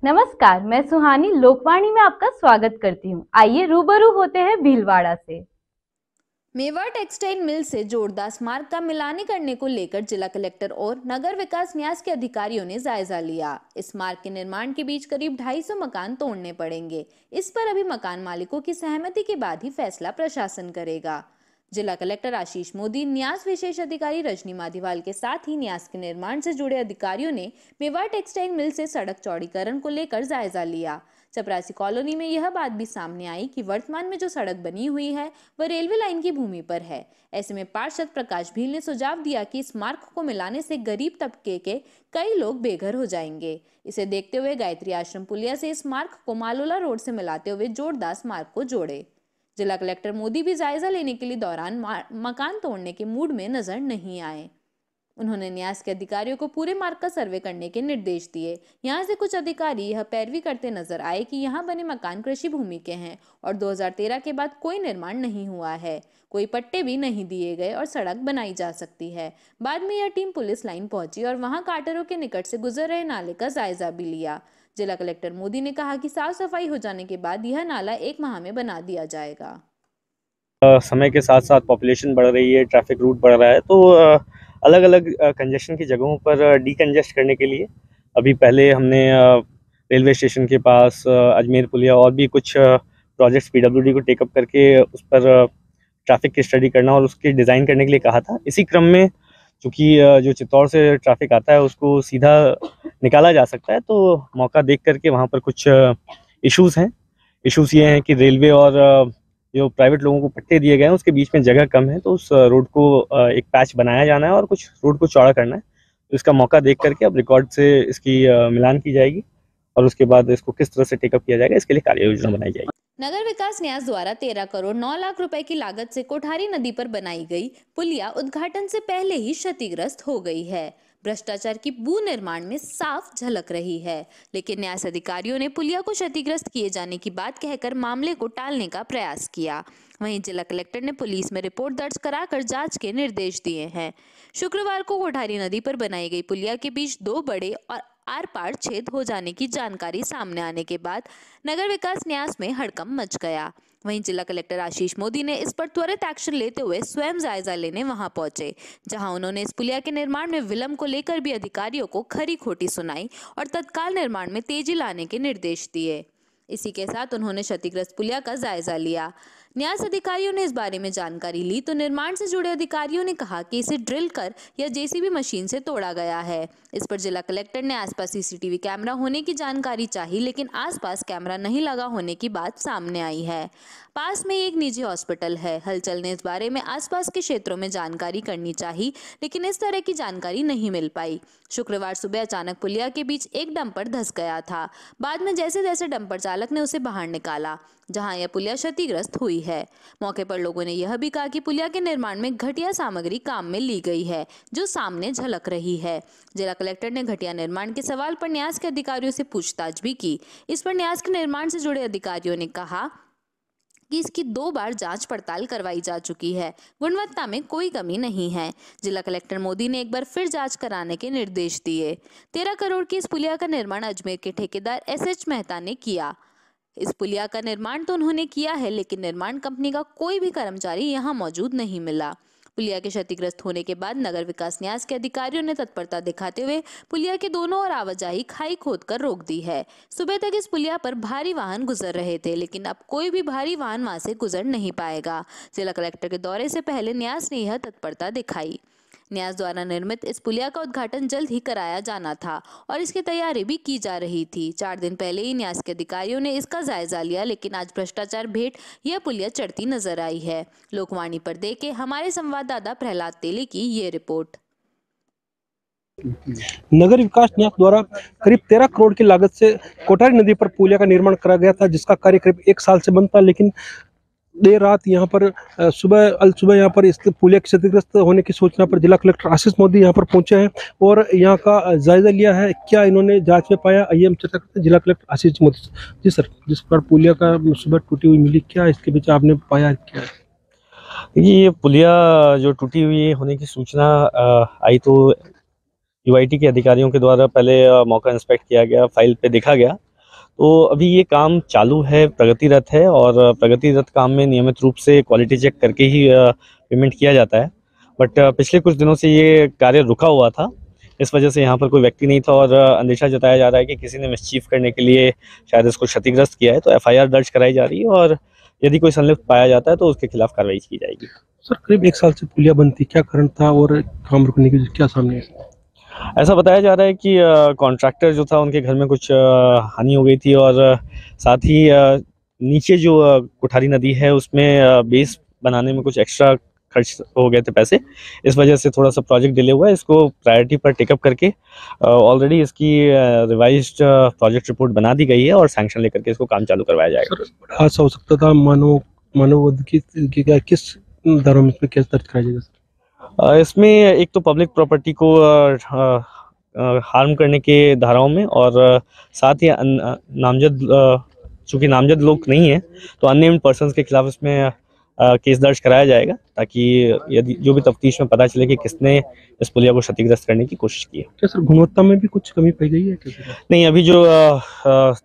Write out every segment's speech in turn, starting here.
नमस्कार, मैं सुहानी लोकवाणी में आपका स्वागत करती हूँ। आइए रूबरू होते हैं भीलवाड़ा से। मेवा टेक्सटाइल मिल से जोड़दास मार्ग का मिलानी करने को लेकर जिला कलेक्टर और नगर विकास न्यास के अधिकारियों ने जायजा लिया। इस मार्ग के निर्माण के बीच करीब 250 मकान तोड़ने पड़ेंगे। इस पर अभी मकान मालिकों की सहमति के बाद ही फैसला प्रशासन करेगा। जिला कलेक्टर आशीष मोदी, न्यास विशेष अधिकारी रजनी माधीवाल के साथ ही न्यास के निर्माण से जुड़े अधिकारियों ने मेवा टेक्सटाइल मिल से सड़क चौड़ीकरण को लेकर जायजा लिया। चपरासी कॉलोनी में यह बात भी सामने आई कि वर्तमान में जो सड़क बनी हुई है वह रेलवे लाइन की भूमि पर है। ऐसे में पार्षद प्रकाश भील ने सुझाव दिया कि इस मार्ग को मिलाने से गरीब तबके के कई लोग बेघर हो जाएंगे। इसे देखते हुए गायत्री आश्रम पुलिया से इस मार्ग को मालोला रोड से मिलाते हुए जोड़दास मार्ग को जोड़े। जिला कलेक्टर मोदी भी जायजा लेने के लिए दौरान मकान तोड़ने के मूड में नजर नहीं आए। उन्होंने न्यास के अधिकारियों को पूरे मार्ग का सर्वे करने के निर्देश दिए। यहाँ से कुछ अधिकारी यह पैरवी करते नजर आए कि यहाँ बने मकान कृषि भूमि के हैं और 2013 के बाद कोई निर्माण नहीं हुआ है, कोई पट्टे भी नहीं दिए गए और सड़क बनाई जा सकती है। बाद में यह टीम पुलिस लाइन पहुंची और वहां काटरों के निकट से गुजर रहे नाले का जायजा भी लिया। जिला कलेक्टर मोदी ने कहा कि साफ सफाई हो जाने के बाद यह नाला 1 माह में बना दिया जाएगा। समय के साथ साथ पॉपुलेशन बढ़ रही है, ट्रैफिक रूट बढ़ रहा है, तो अलग अलग कंजेशन की जगहों पर डीकंजेस्ट करने के लिए अभी पहले हमने रेलवे स्टेशन के पास अजमेर पुलिया और भी कुछ प्रोजेक्ट्स पीडब्ल्यूडी को टेकअप करके उस पर ट्रैफिक की स्टडी करना और उसकी डिज़ाइन करने के लिए कहा था। इसी क्रम में चूँकि जो चित्तौड़ से ट्रैफिक आता है उसको सीधा निकाला जा सकता है, तो मौका देख करके वहाँ पर कुछ इश्यूज़ हैं। इश्यूज़ ये हैं कि रेलवे और जो प्राइवेट लोगों को पट्टे दिए गए हैं उसके बीच में जगह कम है, तो उस रोड को एक पैच बनाया जाना है और कुछ रोड को चौड़ा करना है। तो इसका मौका देख करके अब रिकॉर्ड से इसकी मिलान की जाएगी और उसके बाद इसको किस तरह से टेकअप किया जाएगा इसके लिए कार्य योजना बनाई जाएगी। नगर विकास न्यास द्वारा 13 करोड़ 9 लाख रुपए की लागत से कोठारी नदी पर बनाई गई पुलिया उद्घाटन से पहले ही क्षतिग्रस्त हो गई है। भ्रष्टाचार की बू निर्माण में साफ झलक रही है, लेकिन न्यास अधिकारियों ने पुलिया को क्षतिग्रस्त किए जाने की बात कहकर मामले को टालने का प्रयास किया। वहीं जिला कलेक्टर ने पुलिस में रिपोर्ट दर्ज कराकर जांच के निर्देश दिए हैं। शुक्रवार को कोठारी नदी पर बनाई गई पुलिया के बीच 2 बड़े और आर पार छेद हो जाने की जानकारी सामने आने के बाद नगर विकास न्यास में हड़कंप मच गया। वहीं जिला कलेक्टर आशीष मोदी ने इस पर त्वरित एक्शन लेते हुए स्वयं जायजा लेने वहां पहुंचे, जहां उन्होंने इस पुलिया के निर्माण में विलंब को लेकर भी अधिकारियों को खरी खोटी सुनाई और तत्काल निर्माण में तेजी लाने के निर्देश दिए। इसी के साथ उन्होंने क्षतिग्रस्त पुलिया का जायजा लिया। न्यास अधिकारियों ने इस बारे में जानकारी ली तो निर्माण से जुड़े अधिकारियों ने कहा कि इसे ड्रिल कर या जेसीबी मशीन से तोड़ा गया है। इस पर जिला कलेक्टर ने आसपास सीसीटीवी कैमरा होने की जानकारी चाही, लेकिन आसपास कैमरा नहीं लगा होने की बात सामने आई है। पास में एक निजी हॉस्पिटल है, हलचल ने इस बारे में आसपास के क्षेत्रों में जानकारी करनी चाहिए, लेकिन इस तरह की जानकारी नहीं मिल पाई। शुक्रवार सुबह अचानक पुलिया के बीच एक डंपर धंस गया था। बाद में जैसे जैसे डंपर चालक ने उसे बाहर निकाला, जहां यह पुलिया क्षतिग्रस्त हुई है। मौके पर लोगों ने यह भी कहा कि पुलिया के निर्माण में घटिया सामग्री काम में ली गई है, जो सामने झलक रही है। जिला कलेक्टर ने घटिया निर्माण के सवाल पर न्यास के अधिकारियों से पूछताछ भी की। इस पर न्यास के निर्माण से जुड़े अधिकारियों ने कहा कि इसकी 2 बार जांच पड़ताल करवाई जा चुकी है, गुणवत्ता में कोई कमी नहीं है। जिला कलेक्टर मोदी ने एक बार फिर जांच कराने के निर्देश दिए। 13 करोड़ की इस पुलिया का निर्माण अजमेर के ठेकेदार एसएच मेहता ने किया। इस पुलिया का निर्माण तो उन्होंने किया है, लेकिन निर्माण कंपनी का कोई भी कर्मचारी यहां मौजूद नहीं मिला। पुलिया के क्षतिग्रस्त होने के बाद नगर विकास न्यास के अधिकारियों ने तत्परता दिखाते हुए पुलिया के दोनों ओर आवाजाही खाई खोदकर रोक दी है। सुबह तक इस पुलिया पर भारी वाहन गुजर रहे थे, लेकिन अब कोई भी भारी वाहन वहां से गुजर नहीं पाएगा। जिला कलेक्टर के दौरे से पहले न्यास ने यह तत्परता दिखाई। न्यास द्वारा निर्मित इस पुलिया का उद्घाटन जल्द ही कराया जाना था और इसकी तैयारी भी की जा रही थी। 4 दिन पहले ही न्यास के अधिकारियों ने इसका जायजा लिया, लेकिन आज भ्रष्टाचार भेंट यह पुलिया चढ़ती नजर आई है। लोकवाणी पर देखे हमारे संवाददाता प्रहलाद तेली की ये रिपोर्ट। नगर विकास न्यास द्वारा करीब 13 करोड़ की लागत से कोठारी नदी पर पुलिया का निर्माण करा गया था, जिसका कार्य करीब 1 साल से बंद था, लेकिन देर रात यहाँ पर सुबह यहाँ पर इस पुलिया क्षतिग्रस्त होने की सूचना पर जिला कलेक्टर आशीष मोदी यहाँ पर पहुंचे हैं और यहाँ का जायजा लिया है। क्या इन्होंने जांच में पाया, आइए हम चर्चा करते हैं। जिला कलेक्टर आशीष मोदी जी सर, जिस पर पुलिया का सुबह टूटी हुई मिली, क्या इसके बीच आपने पाया क्या? ये पुलिया जो टूटी हुई होने की सूचना आई तो यूआईटी के अधिकारियों के द्वारा पहले मौका इंस्पेक्ट किया गया, फाइल पे देखा गया तो अभी ये काम चालू है, प्रगतिरत है, और प्रगतिरत काम में नियमित रूप से क्वालिटी चेक करके ही पेमेंट किया जाता है। बट पिछले कुछ दिनों से ये कार्य रुका हुआ था, इस वजह से यहाँ पर कोई व्यक्ति नहीं था और अंदेशा जताया जा रहा है कि किसी ने मिसचीफ करने के लिए शायद इसको क्षतिग्रस्त किया है। तो FIR दर्ज कराई जा रही है और यदि कोई संलिप्त पाया जाता है तो उसके खिलाफ कार्रवाई की जाएगी। सर, करीब 1 साल से पुलिया बनती, क्या कारण था और काम रुकने की क्या सामने है? ऐसा बताया जा रहा है कि कॉन्ट्रैक्टर जो था उनके घर में कुछ हानि हो गई थी, और साथ ही नीचे जो कोठारी नदी है उसमें बेस बनाने में कुछ एक्स्ट्रा खर्च हो गए थे पैसे, इस वजह से थोड़ा सा प्रोजेक्ट डिले हुआ है। इसको प्रायोरिटी पर टेकअप करके ऑलरेडी इसकी रिवाइज्ड प्रोजेक्ट रिपोर्ट बना दी गई है और सैंक्शन लेकर के इसको काम चालू करवाया जाएगा। सर, हादसा हो सकता था, मानव की किस धारा में इसमें केस दर्ज कराया जाएगा? इसमें एक तो पब्लिक प्रॉपर्टी को हार्म करने के धाराओं में, और साथ ही नामजद चूंकि नामजद लोग नहीं है तो अननेम्ड पर्सन्स के खिलाफ इसमें केस दर्ज कराया जाएगा, ताकि यदि जो भी तफ्तीश में पता चले कि किसने इस पुलिया को क्षतिग्रस्त करने की कोशिश की है। क्या सर, गुणवत्ता में भी कुछ कमी पाई गई है क्या? नहीं, अभी जो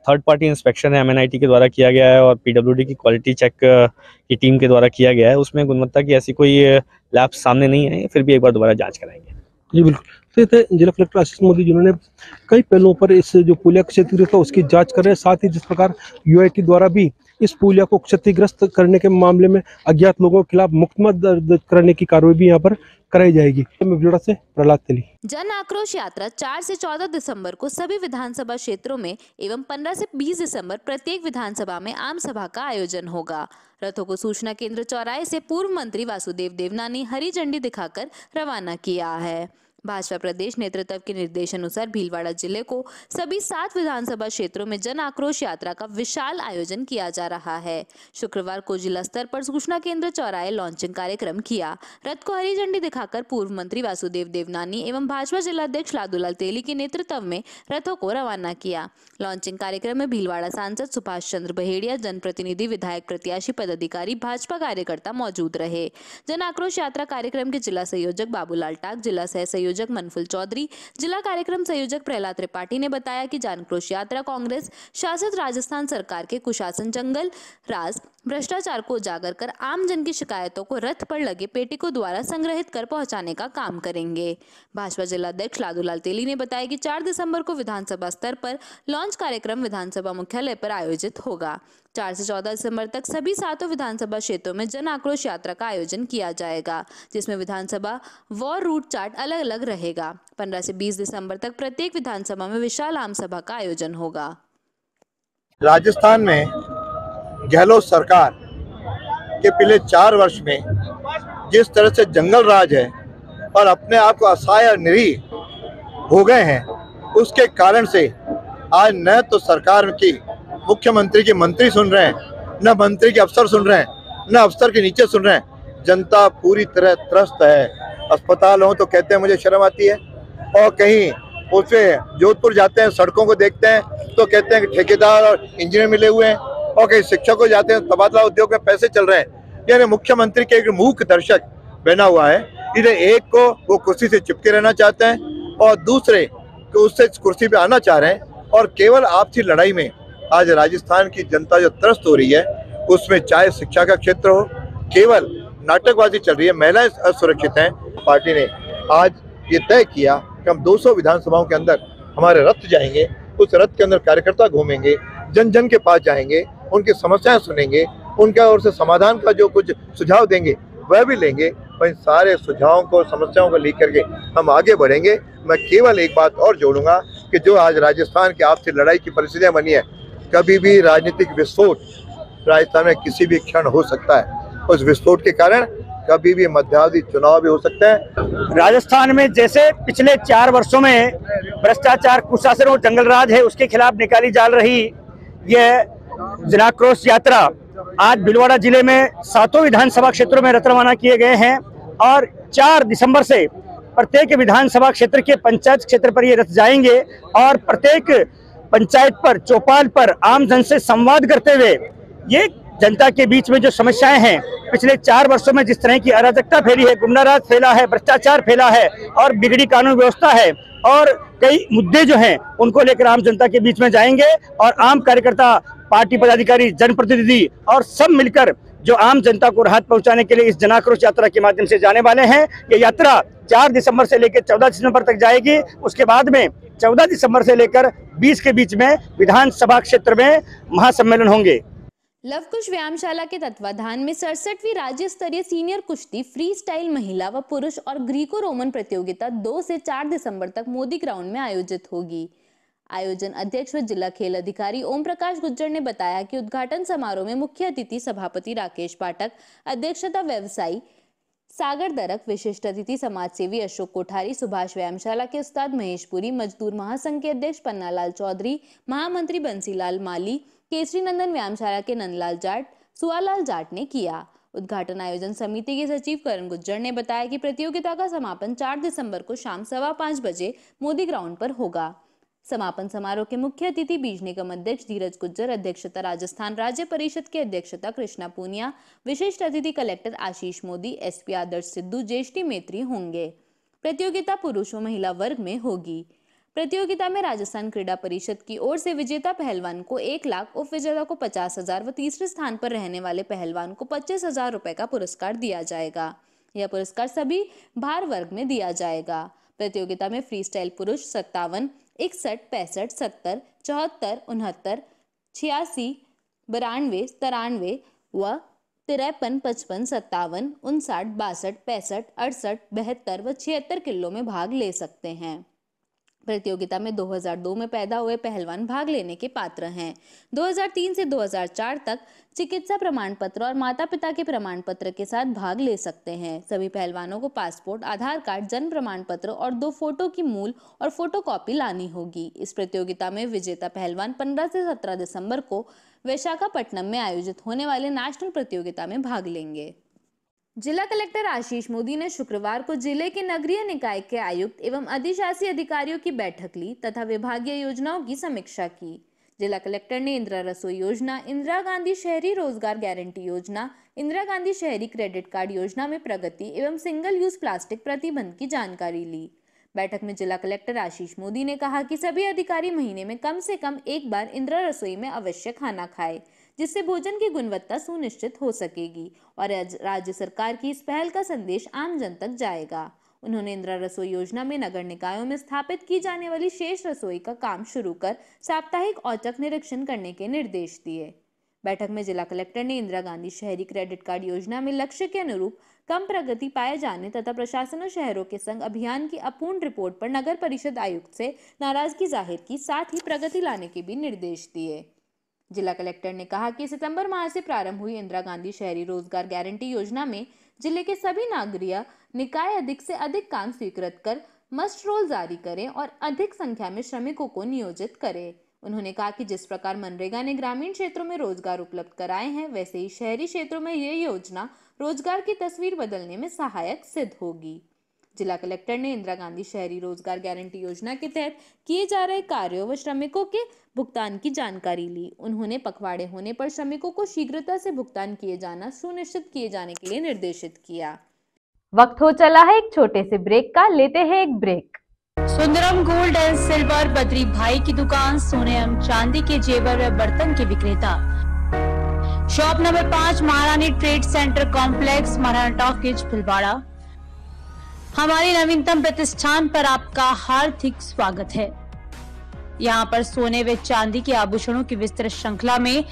थर्ड पार्टी इंस्पेक्शन है MNIT के द्वारा किया गया है और PWD की क्वालिटी चेक की टीम के द्वारा किया गया है, उसमें गुणवत्ता की ऐसी कोई लैप्स सामने नहीं है। फिर भी एक बार दोबारा जांच कराएंगे। जी बिल्कुल। तो ये थे जिला कलेक्टर आशीष मोदी, जिन्होंने कई पहलुओं पर इस जो पुलिया क्षतिग्रस्त था उसकी जांच कर रहे हैं। साथ ही जिस प्रकार UIT द्वारा भी इस पुलिया को क्षतिग्रस्त करने के मामले में अज्ञात लोगों के खिलाफ मुकदमा दर्ज करने की कार्रवाई भी यहाँ पर कराई जाएगी। मैं से प्रहलाद तेली। जन आक्रोश यात्रा 4 से 14 दिसंबर को सभी विधानसभा क्षेत्रों में एवं 15 से 20 दिसंबर प्रत्येक विधानसभा में आम सभा का आयोजन होगा। रथों को सूचना केंद्र चौराहे से पूर्व मंत्री वासुदेव देवना ने हरी झंडी दिखाकर रवाना किया है। भाजपा प्रदेश नेतृत्व के निर्देशानुसार भीलवाड़ा जिले को सभी 7 विधानसभा क्षेत्रों में जन आक्रोश यात्रा का विशाल आयोजन किया जा रहा है। शुक्रवार को जिला स्तर पर सूचना केंद्र चौराहे लॉन्चिंग कार्यक्रम किया। रथ को हरी झंडी दिखाकर पूर्व मंत्री वासुदेव देवनानी एवं भाजपा जिलाध्यक्ष लादूलाल तेली के नेतृत्व में रथों को रवाना किया। लॉन्चिंग कार्यक्रम में भीलवाड़ा सांसद सुभाष चंद्र बहेड़िया, जनप्रतिनिधि, विधायक, प्रत्याशी, पदाधिकारी, भाजपा कार्यकर्ता मौजूद रहे। जन आक्रोश यात्रा कार्यक्रम के जिला संयोजक बाबूलाल टाक, जिला सह संयोजक मनफुल चौधरी, जिला कार्यक्रम संयोजक प्रहलाद त्रिपाठी ने बताया कि जन आक्रोश यात्रा कांग्रेस शासित राजस्थान सरकार के कुशासन, जंगल राज, भ्रष्टाचार को उजागर कर आम जन की शिकायतों को रथ पर लगे पेटिकों द्वारा संग्रहित कर पहुंचाने का काम करेंगे। भाजपा जिलाध्यक्ष लादूलाल तेली ने बताया कि 4 दिसंबर को विधानसभा स्तर पर लॉन्च कार्यक्रम विधानसभा मुख्यालय पर आयोजित होगा। 4 से 14 दिसंबर तक सभी 7 विधानसभा क्षेत्रों में जन आक्रोश यात्रा का आयोजन किया जाएगा, जिसमें विधानसभा वॉर रूट चार्ट अलग अलग रहेगा। 15 से 20 दिसंबर तक प्रत्येक विधानसभा में विशाल आम सभा का आयोजन होगा। राजस्थान में गहलोत सरकार के पिछले 4 वर्ष में जिस तरह से जंगल राज है और अपने आप को असहाय और निरीह हो गए हैं, उसके कारण से आज न तो सरकार की मुख्यमंत्री के मंत्री सुन रहे हैं, न मंत्री के अफसर सुन रहे हैं, न अफसर के नीचे सुन रहे हैं। जनता पूरी तरह त्रस्त है। अस्पताल हो तो कहते हैं मुझे शर्म आती है, और कहीं उससे जोधपुर जाते हैं, सड़कों को देखते हैं तो कहते हैं कि ठेकेदार और इंजीनियर मिले हुए हैं, और कहीं शिक्षक को जाते हैं तबादला उद्योग में पैसे चल रहे हैं। यानी मुख्यमंत्री के एक मूक दर्शक बना हुआ है। इधर एक को वो कुर्सी से चिपके रहना चाहते हैं और दूसरे को उससे कुर्सी पे आना चाह रहे हैं, और केवल आपसी लड़ाई में आज राजस्थान की जनता जो त्रस्त हो रही है, उसमें चाहे शिक्षा का क्षेत्र हो, केवल नाटकबाजी चल रही है, महिलाएं असुरक्षित हैं। पार्टी ने आज ये तय किया कि हम 200 विधानसभाओं के अंदर हमारे रथ जाएंगे, उस रथ के अंदर कार्यकर्ता घूमेंगे, जन जन के पास जाएंगे, उनकी समस्याएं सुनेंगे, उनके ओर से समाधान का जो कुछ सुझाव देंगे वह भी लेंगे, और इन सारे सुझावों को, समस्याओं को लेकर के हम आगे बढ़ेंगे। मैं केवल एक बात और जोड़ूंगा कि जो आज राजस्थान की आपसी लड़ाई की परिस्थितियां बनी है, कभी भी राजनीतिक विस्फोट राजस्थान में किसी भी क्षण हो सकता है। उस विस्फोट के कारण कभी भी मध्यावधि चुनाव भी हो सकता है। राजस्थान में जैसे पिछले 4 वर्षों में भ्रष्टाचार, कुशासन और जंगल राज है, उसके खिलाफ निकाली जा रही यह जन आक्रोश यात्रा आज भीलवाड़ा जिले में 7 विधानसभा क्षेत्रों में रथ रवाना किए गए हैं, और 4 दिसंबर से प्रत्येक विधानसभा क्षेत्र के पंचायत क्षेत्र पर ये रथ जाएंगे, और प्रत्येक पंचायत पर, चौपाल पर आम जन से संवाद करते हुए ये जनता के बीच में जो समस्याएं हैं, पिछले 4 वर्षों में जिस तरह की अराजकता फैली है, गुंडाराज फैला है, भ्रष्टाचार फैला है और बिगड़ी कानून व्यवस्था है और कई मुद्दे जो हैं उनको लेकर आम जनता के बीच में जाएंगे और आम कार्यकर्ता, पार्टी पदाधिकारी, जनप्रतिनिधि और सब मिलकर जो आम जनता को राहत पहुंचाने के लिए इस जन आक्रोश यात्रा के माध्यम से जाने वाले हैं। ये यात्रा 4 दिसंबर से लेकर 14 दिसंबर तक जाएगी। उसके बाद में 14 दिसंबर से लेकर 20 के बीच में विधानसभा क्षेत्र में महासम्मेलन होंगे। लवकुश व्यायामशाला के तत्वाधान में 67वीं राज्य स्तरीय सीनियर कुश्ती फ्री स्टाइल महिला व पुरुष और ग्रीको रोमन प्रतियोगिता 2 से 4 दिसंबर तक मोदी ग्राउंड में आयोजित होगी। आयोजन अध्यक्ष व जिला खेल अधिकारी ओम प्रकाश गुज्जर ने बताया कि उद्घाटन समारोह में मुख्य अतिथि सभापति राकेश पाठक, अध्यक्षता व्यवसायी सागर दरक, विशिष्ट अतिथि समाजसेवी अशोक कोठारी, सुभाष व्यायामशाला के उस्ताद महेशपुरी, मजदूर महासंघ के अध्यक्ष पन्नालाल चौधरी, महामंत्री बंसीलाल माली, केसरी नंदन व्यायामशाला के नंदलाल जाट, सुआलाल जाट ने किया। उद्घाटन आयोजन समिति के सचिव करण गुज्जर ने बताया कि प्रतियोगिता का समापन 4 दिसंबर को शाम 5:15 बजे मोदी ग्राउंड पर होगा। समापन समारोह के मुख्य अतिथि बीज निगम अध्यक्ष धीरज गुज्जर, अध्यक्षता राजस्थान राज्य परिषद के अध्यक्षता कृष्णा पूनिया, विशिष्ट अतिथि कलेक्टर आशीष मोदी, एसपी आदर्श सिद्धू, ज्येष्ठी मैत्री होंगे। प्रतियोगिता पुरुष व महिला वर्ग में होगी। प्रतियोगिता में राजस्थान क्रीड़ा परिषद की ओर से विजेता पहलवान को 1 लाख, उप विजेता को 50,000 व तीसरे स्थान पर रहने वाले पहलवान को 25,000 रुपए का पुरस्कार दिया जाएगा। यह पुरस्कार सभी भार वर्ग में दिया जाएगा। प्रतियोगिता में फ्री स्टाइल पुरुष 57, 61, 65, 70, 74, 69, 86, 92, 93 व 53, 55, 57, 59, 62, 65, 68, 72 व 76 किलो में भाग ले सकते हैं। प्रतियोगिता में 2002 में पैदा हुए पहलवान भाग लेने के पात्र हैं। 2003 से 2004 तक चिकित्सा प्रमाण पत्र और माता पिता के प्रमाण पत्र के साथ भाग ले सकते हैं। सभी पहलवानों को पासपोर्ट, आधार कार्ड, जन्म प्रमाण पत्र और 2 फोटो की मूल और फोटोकॉपी लानी होगी। इस प्रतियोगिता में विजेता पहलवान 15 से 17 दिसंबर को विशाखापट्टनम में आयोजित होने वाले नेशनल प्रतियोगिता में भाग लेंगे। जिला कलेक्टर आशीष मोदी ने शुक्रवार को जिले के नगरीय निकाय के आयुक्त एवं अधिशासी अधिकारियों की बैठक ली तथा विभागीय योजनाओं की समीक्षा की। जिला कलेक्टर ने इंदिरा रसोई योजना, इंदिरा गांधी शहरी रोजगार गारंटी योजना, इंदिरा गांधी शहरी क्रेडिट कार्ड योजना में प्रगति एवं सिंगल यूज प्लास्टिक प्रतिबंध की जानकारी ली। बैठक में जिला कलेक्टर आशीष मोदी ने कहा कि सभी अधिकारी महीने में कम से कम 1 बार इंदिरा रसोई में अवश्य खाना खाएं, जिससे भोजन की गुणवत्ता सुनिश्चित हो सकेगी और राज्य सरकार की इस पहल का संदेश आम जन तक जाएगा। उन्होंने इंदिरा रसोई योजना में नगर निकायों में स्थापित की जाने वाली शेष रसोई का काम शुरू कर साप्ताहिक औचक निरीक्षण करने के निर्देश दिए। बैठक में जिला कलेक्टर ने इंदिरा गांधी शहरी क्रेडिट कार्ड योजना में लक्ष्य के अनुरूप कम प्रगति पाए जाने तथा प्रशासन और शहरों के संग अभियान की अपूर्ण रिपोर्ट पर नगर परिषद आयुक्त से नाराजगी जाहिर की, साथ ही प्रगति लाने के भी निर्देश दिए। जिला कलेक्टर ने कहा कि सितंबर माह से प्रारंभ हुई इंदिरा गांधी शहरी रोजगार गारंटी योजना में जिले के सभी नगरीय निकाय अधिक से अधिक काम स्वीकृत कर मस्ट रोल जारी करें और अधिक संख्या में श्रमिकों को नियोजित करें। उन्होंने कहा कि जिस प्रकार मनरेगा ने ग्रामीण क्षेत्रों में रोजगार उपलब्ध कराए हैं, वैसे ही शहरी क्षेत्रों में ये योजना रोजगार की तस्वीर बदलने में सहायक सिद्ध होगी। जिला कलेक्टर ने इंदिरा गांधी शहरी रोजगार गारंटी योजना के तहत किए जा रहे कार्यों व श्रमिकों के भुगतान की जानकारी ली। उन्होंने पखवाड़े होने पर श्रमिकों को शीघ्रता से भुगतान किए जाना सुनिश्चित किए जाने के लिए निर्देशित किया। वक्त हो चला है एक छोटे से ब्रेक का, लेते हैं एक break. Sundaram gold and silver Badri भाई की दुकान, सोने एवं चांदी के जेवर व बर्तन के विक्रेता। शॉप नंबर 5, महारानी trade centre complex, Maharana talkies, Bhilwara. हमारी नवीनतम प्रतिष्ठान पर आपका हार्दिक स्वागत है। यहाँ पर सोने व चांदी के आभूषणों की विस्तृत श्रृंखला में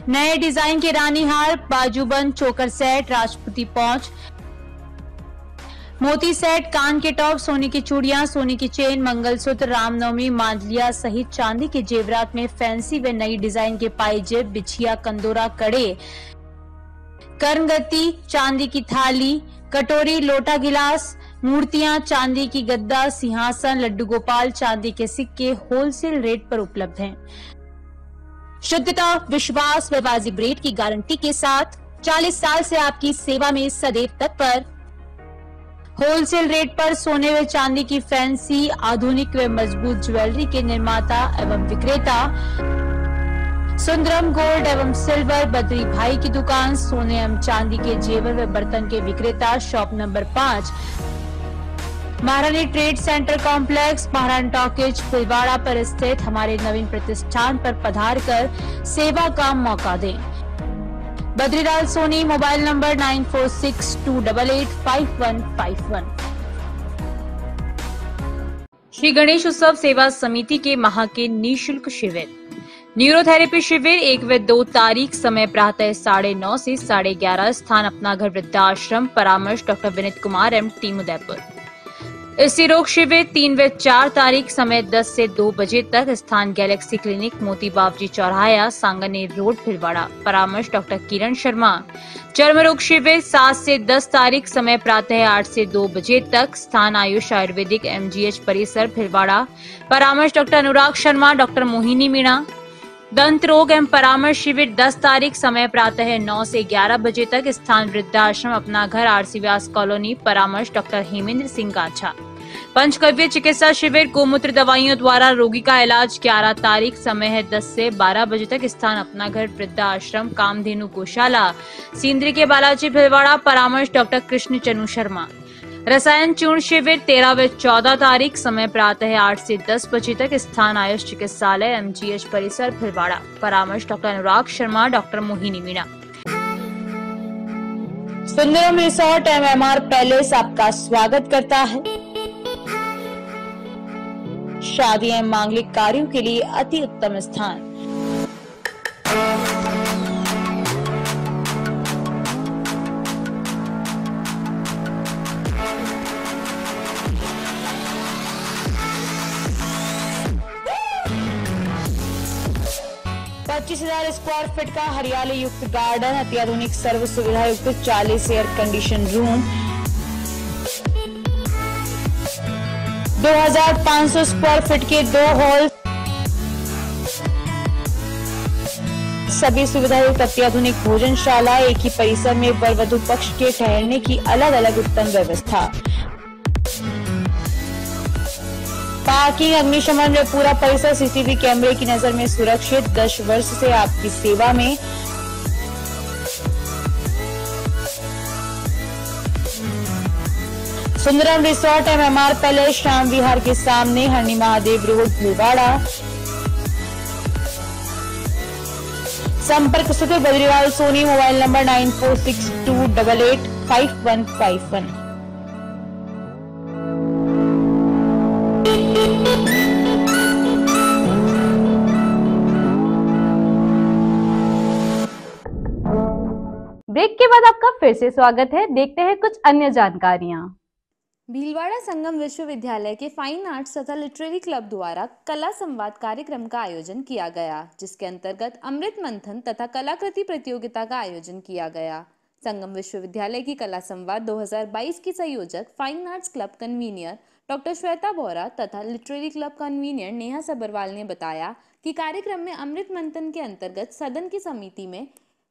नए डिजाइन के रानी हार, बाजूबंद, चोकर सेट, राजपूती पौंच, मोती सेट, कान के टॉप, सोने की चूड़ियां, सोने की चेन, मंगलसूत्र, रामनवमी, मांडलिया सहित चांदी के जेवरात में फैंसी व नई डिजाइन के पायजेब, बिछिया, कंदोरा, कड़े, कर्णगति, चांदी की थाली, कटोरी, लोटा, गिलास, मूर्तियां, चांदी की गद्दा, सिंहासन, लड्डू गोपाल, चांदी के सिक्के होलसेल रेट पर उपलब्ध हैं। शुद्धता, विश्वास व वाजिब रेट की गारंटी के साथ 40 साल से आपकी सेवा में सदैव तत्पर। होलसेल रेट पर सोने व चांदी की फैंसी, आधुनिक व मजबूत ज्वेलरी के निर्माता एवं विक्रेता। सुंदरम गोल्ड एवं सिल्वर बद्री भाई की दुकान, सोने एवं चांदी के जेवर व बर्तन के विक्रेता, शॉप नंबर 5, महारानी ट्रेड सेंटर कॉम्प्लेक्स, महारानी टॉकीज, भीलवाड़ा पर स्थित हमारे नवीन प्रतिष्ठान पर पधार कर सेवा का मौका दें। Badrilal Soni, mobile number 9462885151। श्री गणेश उत्सव सेवा समिति के माह के निःशुल्क शिविर, न्यूरोथेरेपी शिविर 1 व 2 तारीख, समय प्रातः 9:30 से 11:30, स्थान अपना घर वृद्धाश्रम, परामर्श doctor Vineet Kumar M, team Udaipur. स्त्री रोग शिविर 3 व 4 तारीख, समय 10 से 2 बजे तक, स्थान गैलेक्सी क्लिनिक, मोती बावजी चौराहा, सांगनेर रोड, भीलवाड़ा, परामर्श डॉक्टर किरण शर्मा। चर्म रोग शिविर 7 से 10 तारीख, समय प्रातः 8 से 2 बजे तक, स्थान आयुष आयुर्वेदिक MGH परिसर, भीलवाड़ा, परामर्श डॉक्टर अनुराग शर्मा, डॉक्टर मोहिनी मीणा। दंत रोग एवं परामर्श शिविर 10 तारीख, समय प्रातः 9 से 11 बजे तक, स्थान वृद्धाश्रम अपना घर, RC व्यास कॉलोनी, परामर्श डॉक्टर हेमेंद्र सिंह गाछा। पंचकव्य चिकित्सा शिविर गोमूत्र दवाइयों द्वारा रोगी का इलाज 11 तारीख, समय है 10 से 12 बजे तक, स्थान अपना घर वृद्धाश्रम कामधेनु गौशाला, सींद्री के बालाजी, भीलवाड़ा, परामर्श डॉक्टर कृष्ण चनु शर्मा। रसायन चूर्ण शिविर 13 व 14 तारीख, समय प्रातः 8 से 10 बजे तक, स्थान आयुष चिकित्सालय MGH परिसर, भीलवाड़ा, परामर्श doctor Anurag Sharma, doctor Mohini Meena. Sundaram resort एवं MR पैलेस आपका स्वागत करता है। शादी एवं मांगलिक कार्यों के लिए अति उत्तम स्थान। ₹25,000 स्क्वायर फीट का हरियाली युक्त गार्डन, अत्याधुनिक सर्व सुविधा युक्त 40 air condition room, 2,500 square feet के 2 हॉल, सभी सुविधा युक्त अत्याधुनिक भोजनशाला, एक ही परिसर में वर वधू पक्ष के ठहरने की अलग अलग उत्तम व्यवस्था, पार्किंग, अग्निशमन में पूरा परिसर CCTV कैमरे की नजर में सुरक्षित, 10 वर्ष से आपकी सेवा में। सुंदरम रिसोर्ट एवं MR पैलेस, श्याम विहार के सामने, हरणी महादेव रोड, भीलवाड़ा। संपर्क सूत्र Badrilal Soni, mobile number 9462885151। Break के बाद आपका फिर से स्वागत है। देखते हैं कुछ अन्य जानकारियां। भीलवाड़ा संगम विश्वविद्यालय के फाइन आर्ट्स तथा लिटरेरी क्लब द्वारा कला संवाद कार्यक्रम का आयोजन किया गया, जिसके अंतर्गत अमृत मंथन तथा कलाकृति प्रतियोगिता का आयोजन किया गया। संगम विश्वविद्यालय की कला संवाद 2022 की संयोजक, fine arts club convener doctor Shweta Bora तथा literary club convener Neha Sabharwal ने बताया कि कार्यक्रम में अमृत मंथन के अंतर्गत सदन की समिति में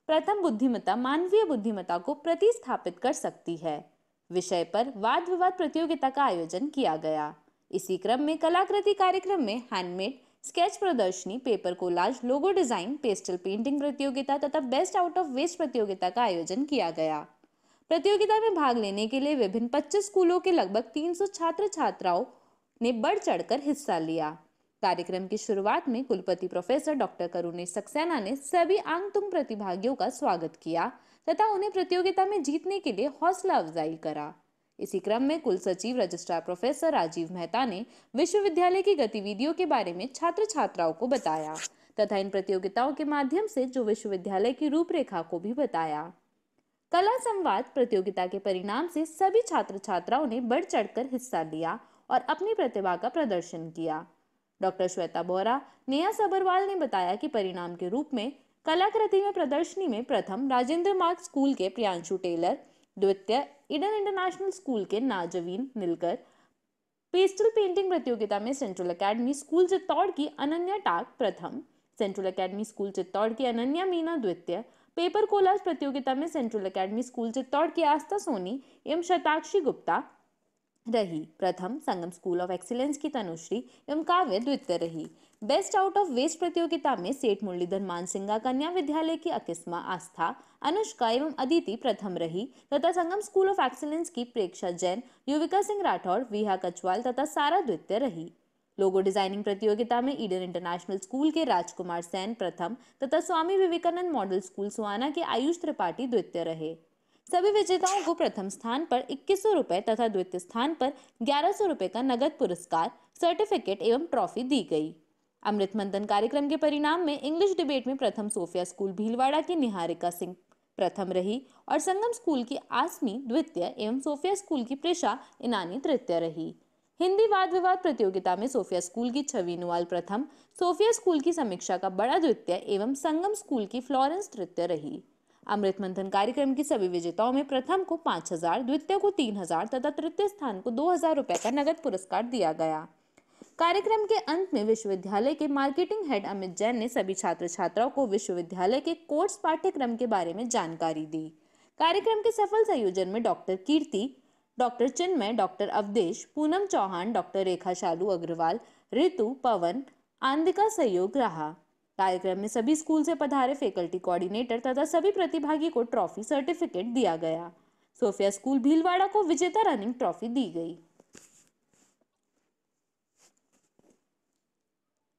प्रथम बुद्धिमत्ता मानवीय बुद्धिमत्ता को प्रतिस्थापित कर सकती है विषय पर वाद विवाद प्रतियोगिता का आयोजन किया गया। इसी क्रम में कलाकृति कार्यक्रम में हैंडमेड, स्केच प्रदर्शनी, paper collage, logo design, pastel painting प्रतियोगिता तथा बेस्ट आउट ऑफ वेस्ट प्रतियोगिता का आयोजन किया गया। प्रतियोगिता में भाग लेने के लिए विभिन्न 25 स्कूलों के लगभग 300 छात्र छात्राओं ने बढ़ चढ़कर हिस्सा लिया। कार्यक्रम की शुरुआत में कुलपति प्रोफेसर डॉक्टर करुणेश सक्सेना ने सभी आंगतुंग प्रतिभागियों का स्वागत किया तथा उन्हें प्रतियोगिता में जीतने के लिए हौसला अफजाई करा। इसी क्रम में कुल सचिव रजिस्ट्रार प्रोफेसर राजीव मेहता ने विश्वविद्यालय की गतिविधियों के बारे में छात्र छात्राओं को बताया तथा इन प्रतियोगिताओं के माध्यम से जो विश्वविद्यालय की रूपरेखा को भी बताया। कला संवाद प्रतियोगिता के परिणाम से सभी छात्र छात्राओं ने बढ़ चढ़कर हिस्सा लिया और अपनी प्रतिभा का प्रदर्शन किया। डॉक्टर श्वेता बोरा, नेहा सबरवाल ने बताया कि परिणाम के रूप में कलाकृति में प्रदर्शनी में प्रथम राजेंद्र मार्ग स्कूल के प्रियांशु टेलर, द्वितीय ईडन इंटरनेशनल स्कूल के नाजवीन निलकर, पेस्टल पेंटिंग प्रतियोगिता में सेंट्रल एकेडमी स्कूल चित्तौड़ की अनन्या टाक प्रथम, सेंट्रल एकेडमी स्कूल चित्तौड़ की अनन्या मीना द्वितीय, पेपर कोलाज प्रतियोगिता में सेंट्रल एकेडमी स्कूल चित्तौड़ की आस्था सोनी एवं शताक्षी गुप्ता, रही। प्रथम संगम स्कूल ऑफ एक्सीलेंस की तनुश्री एवं काव्य द्वितीय रही। बेस्ट आउट ऑफ वेस्ट प्रतियोगिता में सेठ मुरलीधर मानसिंगा कन्या विद्यालय की अकिस्मा आस्था, अनुष्का एवं अदिति प्रथम रही तथा संगम स्कूल ऑफ एक्सीलेंस की प्रेक्षा जैन, युविका सिंह राठौर, विहा कचवाल तथा सारा द्वितीय रही। लोगो डिजाइनिंग प्रतियोगिता में ईडन इंटरनेशनल स्कूल के राजकुमार सेन प्रथम तथा स्वामी विवेकानंद मॉडल स्कूल सुहाना के आयुष त्रिपाठी द्वितीय रहे। सभी विजेताओं को प्रथम स्थान पर 2100 रुपए तथा द्वितीय स्थान पर 1100 रुपए का नगद पुरस्कार, सर्टिफिकेट एवं ट्रॉफी दी गई। अमृत मंथन कार्यक्रम के परिणाम में इंग्लिश डिबेट में प्रथम सोफिया स्कूल भीलवाड़ा की निहारिका सिंह प्रथम रही और संगम स्कूल की आसमी द्वितीय एवं सोफिया स्कूल की प्रिशा इनानी तृतीय रही। हिंदी वाद विवाद प्रतियोगिता में सोफिया स्कूल की छवि नुआल प्रथम, सोफिया स्कूल की समीक्षा का बड़ा द्वितीय एवं संगम स्कूल की फ्लोरेंस तृतीय रही। अमृत मंथन कार्यक्रम की सभी विजेताओं में प्रथम को 5000, द्वितीय को 3000 तथा तृतीय स्थान को 2000 रुपए का नगद पुरस्कार दिया गया। कार्यक्रम के अंत में विश्वविद्यालय के मार्केटिंग हेड अमित जैन ने सभी छात्र छात्राओं को विश्वविद्यालय के कोर्स पाठ्यक्रम के बारे में जानकारी दी। कार्यक्रम के सफल संयोजन में डॉक्टर कीर्ति, डॉक्टर चिन्मय, डॉक्टर अवधेश, पूनम चौहान, डॉक्टर रेखा शालू अग्रवाल, ऋतु, पवन, आंदिका सहयोग रहा। कार्यक्रम में सभी स्कूल से पधारे फैकल्टी कोऑर्डिनेटर तथा सभी प्रतिभागी को ट्रॉफी, सर्टिफिकेट दिया गया। सोफिया स्कूल भीलवाड़ा को विजेता रनिंग ट्रॉफी दी गई।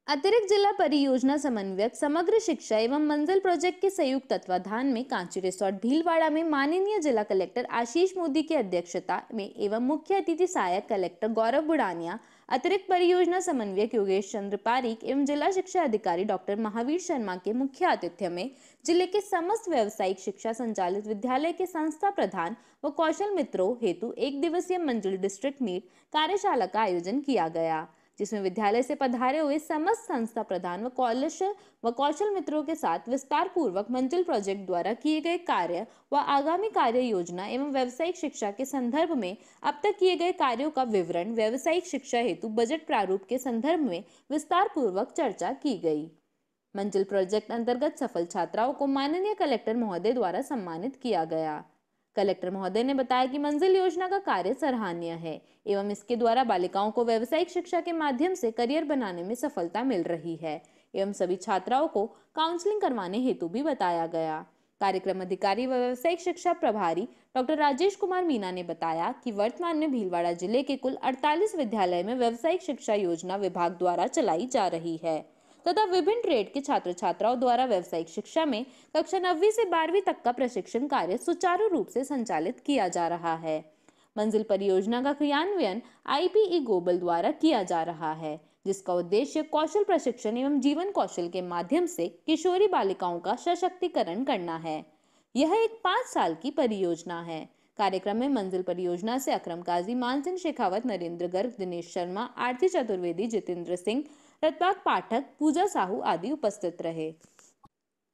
अतिरिक्त जिला परियोजना समन्वयक समग्र शिक्षा एवं मंजिल प्रोजेक्ट के संयुक्त तत्वाधान में कांची रिसोर्ट भीलवाड़ा में माननीय जिला कलेक्टर आशीष मोदी की अध्यक्षता में एवं मुख्य अतिथि सहायक कलेक्टर गौरव बुढ़ानिया, अतिरिक्त परियोजना समन्वयक योगेश चंद्र पारीक एवं जिला शिक्षा अधिकारी डॉक्टर महावीर शर्मा के मुख्य आतिथ्य में जिले के समस्त व्यावसायिक शिक्षा संचालित विद्यालय के संस्था प्रधान व कौशल मित्रों हेतु 1 दिवसीय मंजिल डिस्ट्रिक्ट मीट कार्यशाला का आयोजन किया गया, जिसमें विद्यालय से पधारे हुए समस्त संस्था प्रधान व कौशल मित्रों के साथ विस्तार पूर्वक मंजिल प्रोजेक्ट द्वारा किए गए कार्य व आगामी कार्य योजना एवं व्यावसायिक शिक्षा के संदर्भ में अब तक किए गए कार्यों का विवरण व्यावसायिक शिक्षा हेतु बजट प्रारूप के संदर्भ में विस्तार पूर्वक चर्चा की गई। मंजिल प्रोजेक्ट अंतर्गत सफल छात्राओं को माननीय कलेक्टर महोदय द्वारा सम्मानित किया गया। कलेक्टर महोदय ने बताया कि मंजिल योजना का कार्य सराहनीय है एवं इसके द्वारा बालिकाओं को व्यावसायिक शिक्षा के माध्यम से करियर बनाने में सफलता मिल रही है एवं सभी छात्राओं को काउंसलिंग करवाने हेतु भी बताया गया। कार्यक्रम अधिकारी व व्यावसायिक शिक्षा प्रभारी डॉक्टर राजेश कुमार मीना ने बताया कि वर्तमान में भीलवाड़ा जिले के कुल 48 विद्यालय में व्यावसायिक शिक्षा योजना विभाग द्वारा चलाई जा रही है तथा विभिन्न ट्रेड के छात्र छात्राओं द्वारा व्यावसायिक शिक्षा में कक्षा 9वीं से 12वीं तक का प्रशिक्षण कार्य सुचारू रूप से संचालित किया जा रहा है। मंजिल परियोजना का क्रियान्वयन IPE ग्लोबल द्वारा किया जा रहा है, जिसका उद्देश्य कौशल प्रशिक्षण एवं जीवन कौशल के माध्यम से किशोरी बालिकाओं का सशक्तिकरण करना है। यह एक 5 साल की परियोजना है। कार्यक्रम में मंजिल परियोजना से अकरम काजी, मानसिंह शेखावत, नरेंद्र गर्ग, दिनेश शर्मा, आरती चतुर्वेदी, जितेंद्र सिंह, रतपाक पाठक, पूजा साहू आदि उपस्थित रहे।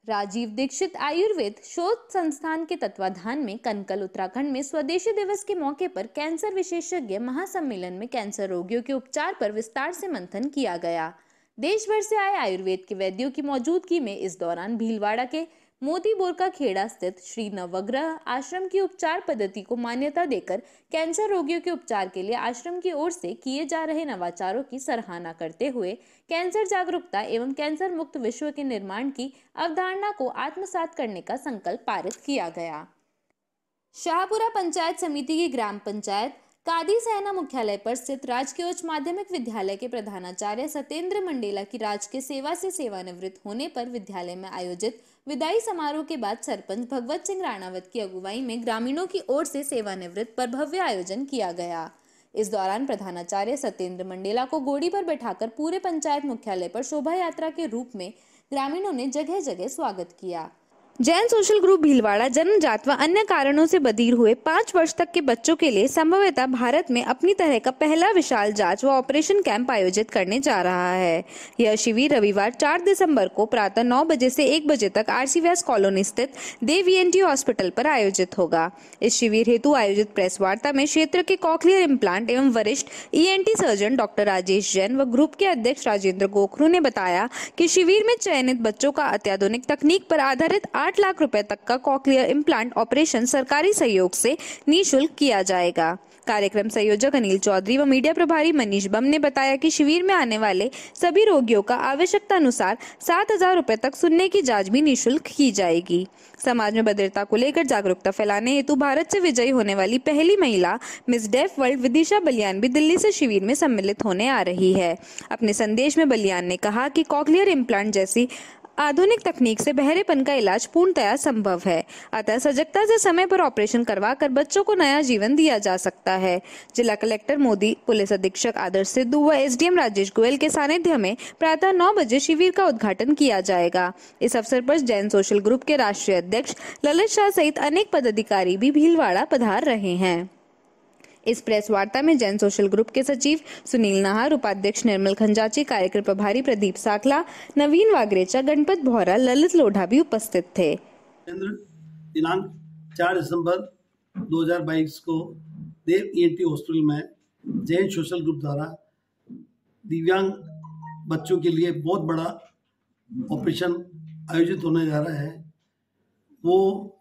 राजीव दीक्षित आयुर्वेद शोध संस्थान के तत्वाधान में कनकल उत्तराखंड में स्वदेशी दिवस के मौके पर कैंसर विशेषज्ञ महासम्मेलन में कैंसर रोगियों के उपचार पर विस्तार से मंथन किया गया। देश भर से आए आयुर्वेद के वैद्यों की मौजूदगी में इस दौरान भीलवाड़ा के मोती बोरका खेड़ा स्थित श्री नवग्रह आश्रम की उपचार पद्धति को मान्यता देकर कैंसर रोगियों के उपचार के लिए आश्रम की ओर से किए जा रहे नवाचारों की सराहना करते हुए कैंसर जागरूकता एवं कैंसर मुक्त विश्व के निर्माण की अवधारणा को आत्मसात करने का संकल्प पारित किया गया। शाहपुरा पंचायत समिति की ग्राम पंचायत कादी सेना मुख्यालय पर स्थित राजकीय उच्च माध्यमिक विद्यालय के प्रधानाचार्य सत्येंद्र मंडेला की राजकीय सेवा से सेवानिवृत्त होने पर विद्यालय में आयोजित विदाई समारोह के बाद सरपंच भगवत सिंह राणावत की अगुवाई में ग्रामीणों की ओर से सेवानिवृत्त पर भव्य आयोजन किया गया। इस दौरान प्रधानाचार्य सत्येंद्र मंडेला को घोड़ी पर बैठाकर पूरे पंचायत मुख्यालय पर शोभा यात्रा के रूप में ग्रामीणों ने जगह जगह स्वागत किया। जैन सोशल ग्रुप भीलवाड़ा जन्मजात व अन्य कारणों से बधिर हुए 5 वर्ष तक के बच्चों के लिए संभवतः भारत में अपनी तरह का पहला विशाल जांच व ऑपरेशन कैंप आयोजित करने जा रहा है। यह शिविर रविवार 4 दिसंबर को प्रातः 9 बजे से 1 बजे तक RC व्यास कॉलोनी स्थित देव ENT हॉस्पिटल पर आयोजित होगा। इस शिविर हेतु आयोजित प्रेस वार्ता में क्षेत्र के कॉकलियर इम्प्लांट एवं वरिष्ठ ENT surgeon doctor Rajesh Jain व ग्रुप के अध्यक्ष राजेंद्र गोखरू ने बताया कि शिविर में चयनित बच्चों का अत्याधुनिक तकनीक पर आधारित 8 लाख रुपए तक का कॉकलियर इम्प्लांट ऑपरेशन सरकारी सहयोग से निःशुल्क किया जाएगा। कार्यक्रम संयोजक अनिल चौधरी व मीडिया प्रभारी मनीष बम ने बताया कि शिविर में आने वाले सभी रोगियों का आवश्यकता अनुसार 7,000 रुपए तक सुनने की जांच भी निःशुल्क की जाएगी। समाज में बधिरता को लेकर जागरूकता फैलाने हेतु भारत से विजयी होने वाली पहली महिला miss deaf world Vidisha Baliyan भी दिल्ली से शिविर में सम्मिलित होने आ रही है। अपने संदेश में बलियान ने कहा कि कॉकलियर इम्प्लांट जैसी आधुनिक तकनीक से बहरेपन का इलाज पूर्णतया संभव है, अतः सजगता से समय पर ऑपरेशन करवाकर बच्चों को नया जीवन दिया जा सकता है। जिला कलेक्टर मोदी, पुलिस अधीक्षक आदर्श सिद्धू व एसडीएम राजेश गोयल के सानिध्य में प्रातः 9 बजे शिविर का उद्घाटन किया जाएगा। इस अवसर पर जैन सोशल ग्रुप के राष्ट्रीय अध्यक्ष ललित शाह सहित अनेक पदाधिकारी भी भीलवाड़ा पधार रहे हैं। इस प्रेस वार्ता में जैन सोशल ग्रुप के सचिव सुनील नाहर, उपाध्यक्ष निर्मल खंजाची, कार्यक्रम प्रभारी प्रदीप साखला, नवीन वागरेचा, गणपत भौरा, ललित लोढ़ा भी उपस्थित थे। दिनांक 4 दिसंबर 2022 को देव ईएनटी हॉस्पिटल में जैन सोशल ग्रुप द्वारा दिव्यांग बच्चों के लिए बहुत बड़ा ऑपरेशन आयोजित होने जा रहा है। वो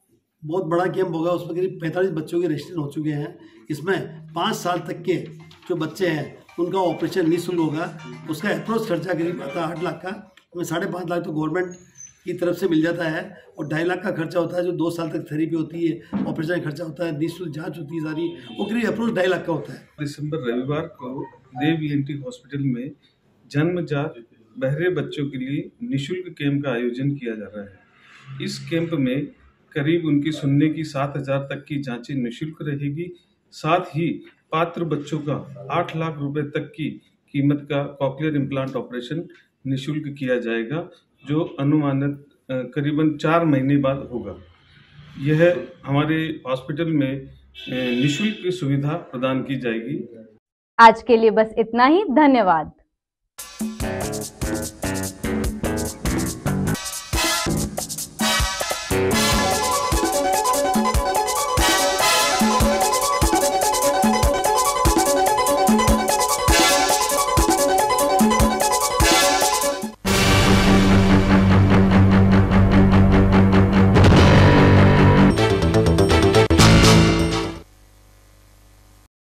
बहुत बड़ा कैंप होगा, उसमें करीब 45 बच्चों के रजिस्ट्रेशन हो चुके हैं। इसमें 5 साल तक के जो बच्चे हैं उनका ऑपरेशन निःशुल्क होगा। उसका अप्रोच खर्चा करीब आता है 8 लाख का, उसमें 5.5 लाख तो गवर्नमेंट की तरफ से मिल जाता है और 2.5 लाख का खर्चा होता है जो 2 साल तक थेरेपी होती है, ऑपरेशन खर्चा होता है, निःशुल्क जाँच होती है सारी, वो करीब अप्रोच 2.5 लाख का होता है। दिसंबर रविवार को देव ईएनटी हॉस्पिटल में जन्मजात बहरे बच्चों के लिए निःशुल्क कैंप का आयोजन किया जा रहा है। इस कैंप में करीब उनकी सुनने की 7,000 तक की जांचें निःशुल्क रहेगी। साथ ही पात्र बच्चों का 8 लाख रुपए तक की कीमत का कॉकलियर इम्प्लांट ऑपरेशन निःशुल्क किया जाएगा, जो अनुमानित करीबन 4 महीने बाद होगा। यह हमारे हॉस्पिटल में निःशुल्क सुविधा प्रदान की जाएगी। आज के लिए बस इतना ही। धन्यवाद।